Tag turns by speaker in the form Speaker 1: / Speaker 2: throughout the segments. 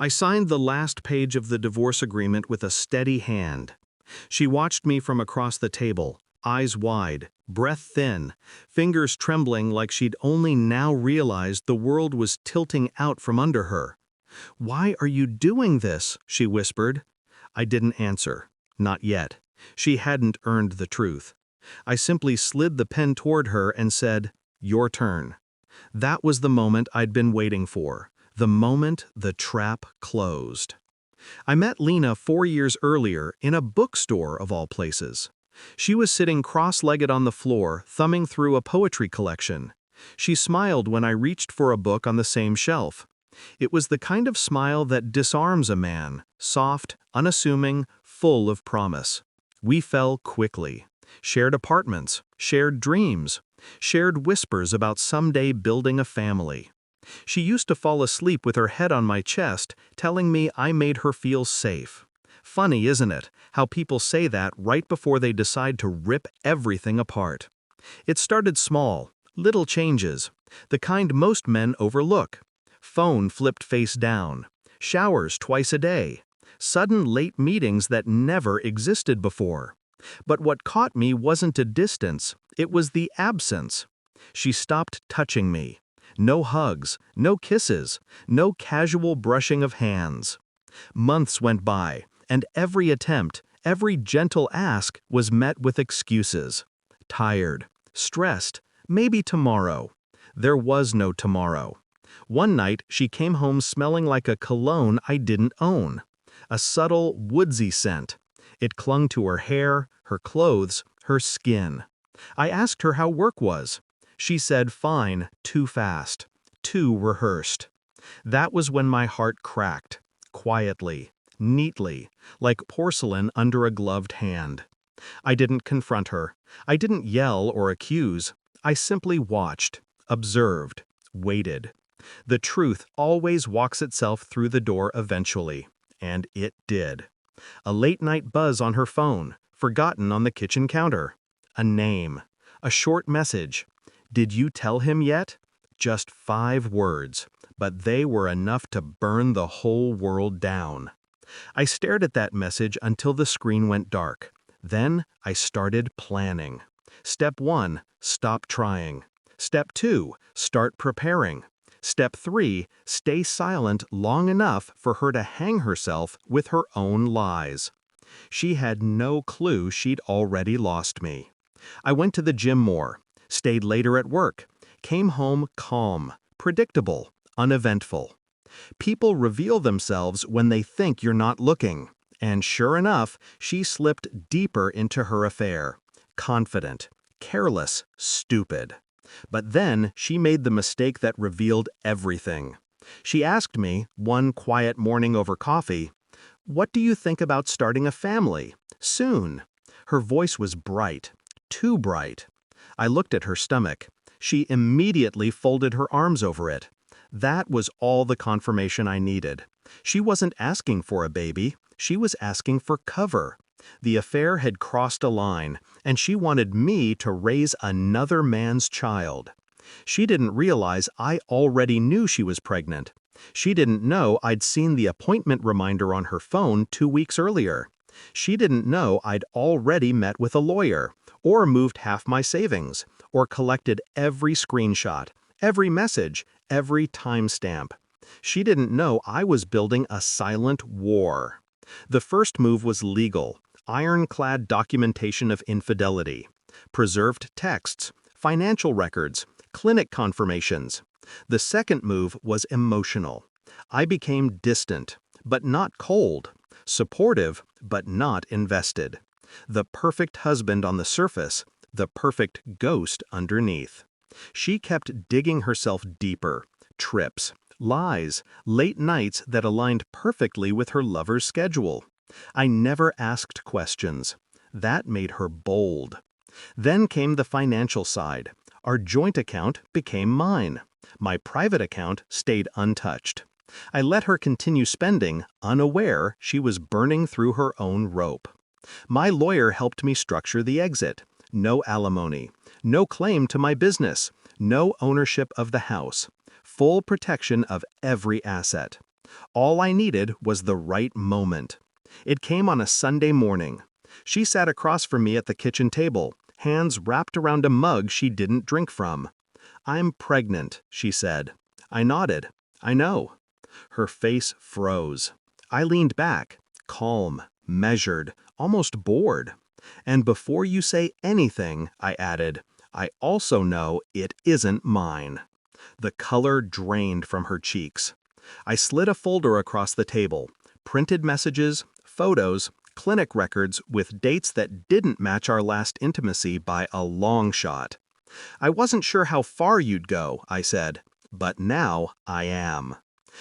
Speaker 1: I signed the last page of the divorce agreement with a steady hand. She watched me from across the table, eyes wide, breath thin, fingers trembling like she'd only now realized the world was tilting out from under her. "Why are you doing this?" she whispered. I didn't answer. Not yet. She hadn't earned the truth. I simply slid the pen toward her and said, "Your turn." That was the moment I'd been waiting for, the moment the trap closed. I met Lena 4 years earlier in a bookstore of all places. She was sitting cross-legged on the floor, thumbing through a poetry collection. She smiled when I reached for a book on the same shelf. It was the kind of smile that disarms a man, soft, unassuming, full of promise. We fell quickly. Shared apartments, shared dreams, shared whispers about someday building a family. She used to fall asleep with her head on my chest, telling me I made her feel safe. Funny, isn't it, how people say that right before they decide to rip everything apart? It started small, little changes, the kind most men overlook. Phone flipped face down, showers twice a day, sudden late meetings that never existed before. But what caught me wasn't a distance, it was the absence. She stopped touching me. No hugs, no kisses, no casual brushing of hands. Months went by, and every attempt, every gentle ask was met with excuses. Tired, stressed, maybe tomorrow. There was no tomorrow. One night, she came home smelling like a cologne I didn't own. A subtle, woodsy scent. It clung to her hair, her clothes, her skin. I asked her how work was. She said fine, too fast, too rehearsed. That was when my heart cracked, quietly, neatly, like porcelain under a gloved hand. I didn't confront her. I didn't yell or accuse. I simply watched, observed, waited. The truth always walks itself through the door eventually, and it did. A late-night buzz on her phone, forgotten on the kitchen counter. A name. A short message. "Did you tell him yet?" Just 5 words, but they were enough to burn the whole world down. I stared at that message until the screen went dark. Then I started planning. Step 1, stop trying. Step 2, start preparing. Step 3, stay silent long enough for her to hang herself with her own lies. She had no clue she'd already lost me. I went to the gym more, stayed later at work, came home calm, predictable, uneventful. People reveal themselves when they think you're not looking, and sure enough, she slipped deeper into her affair. Confident, careless, stupid. But then she made the mistake that revealed everything. She asked me, one quiet morning over coffee, "What do you think about starting a family? Soon?" Her voice was bright, too bright. I looked at her stomach. She immediately folded her arms over it. That was all the confirmation I needed. She wasn't asking for a baby, she was asking for cover. The affair had crossed a line, and she wanted me to raise another man's child. She didn't realize I already knew she was pregnant. She didn't know I'd seen the appointment reminder on her phone 2 weeks earlier. She didn't know I'd already met with a lawyer, or moved half my savings, or collected every screenshot, every message, every timestamp. She didn't know I was building a silent war. The first move was legal. Ironclad documentation of infidelity, preserved texts, financial records, clinic confirmations. The second move was emotional. I became distant, but not cold, supportive, but not invested. The perfect husband on the surface, the perfect ghost underneath. She kept digging herself deeper, trips, lies, late nights that aligned perfectly with her lover's schedule. I never asked questions. That made her bold. Then came the financial side. Our joint account became mine. My private account stayed untouched. I let her continue spending, unaware she was burning through her own rope. My lawyer helped me structure the exit. No alimony, no claim to my business, no ownership of the house, full protection of every asset. All I needed was the right moment. It came on a Sunday morning. She sat across from me at the kitchen table, hands wrapped around a mug she didn't drink from. "I'm pregnant," she said. I nodded. "I know." Her face froze. I leaned back, calm, measured, almost bored. "And before you say anything," I added, "I also know it isn't mine." The color drained from her cheeks. I slid a folder across the table, printed messages, photos, clinic records with dates that didn't match our last intimacy by a long shot. "I wasn't sure how far you'd go," I said, "but now I am."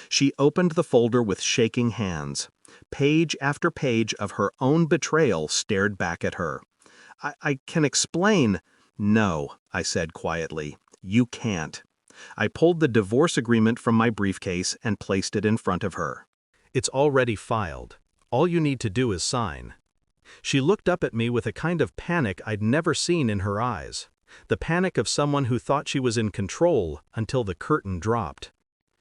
Speaker 1: She opened the folder with shaking hands. Page after page of her own betrayal stared back at her. I can explain." "No," I said quietly. "You can't." I pulled the divorce agreement from my briefcase and placed it in front of her. "It's already filed. All you need to do is sign." She looked up at me with a kind of panic I'd never seen in her eyes. The panic of someone who thought she was in control until the curtain dropped.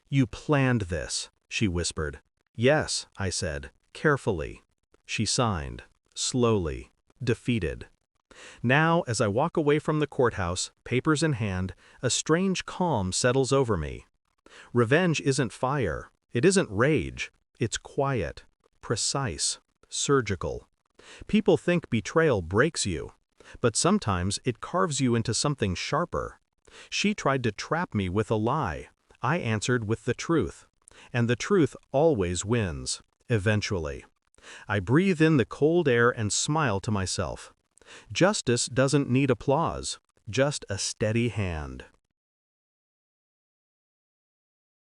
Speaker 1: "You planned this," she whispered. "Yes," I said, carefully. She signed, slowly, defeated. Now, as I walk away from the courthouse, papers in hand, a strange calm settles over me. Revenge isn't fire. It isn't rage. It's quiet, precise, surgical. People think betrayal breaks you, but sometimes it carves you into something sharper. She tried to trap me with a lie. I answered with the truth. And the truth always wins, eventually. I breathe in the cold air and smile to myself. Justice doesn't need applause, just a steady hand.